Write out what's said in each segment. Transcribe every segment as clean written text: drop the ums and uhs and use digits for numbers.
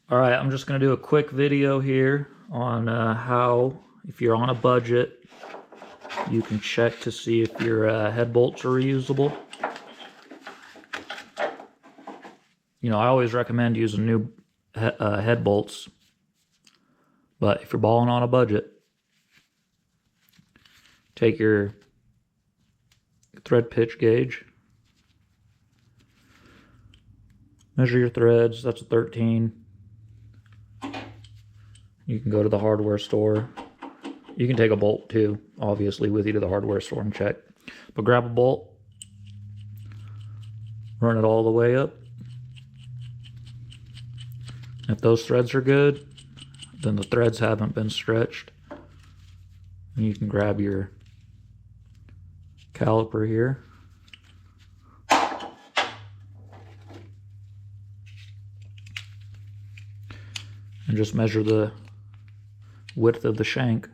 All right, I'm just going to do a quick video here on how, if you're on a budget, you can check to see if your head bolts are reusable. You know, I always recommend using new head bolts, but if you're balling on a budget, take your thread pitch gauge, measure your threads. That's a 13. You can go to the hardware store. You can take a bolt too, obviously, with you to the hardware store and check. But grab a bolt, run it all the way up. If those threads are good, then the threads haven't been stretched. And you can grab your caliper here. And just measure the width of the shank.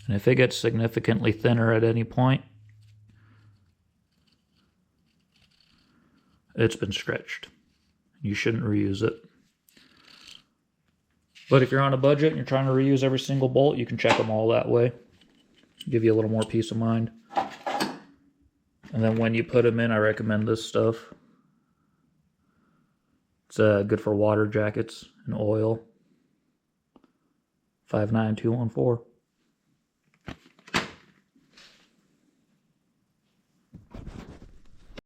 And if it gets significantly thinner at any point, it's been stretched. You shouldn't reuse it. But if you're on a budget and you're trying to reuse every single bolt, you can check them all that way. Give you a little more peace of mind. And then when you put them in, I recommend this stuff. It's good for water jackets and oil. 59214.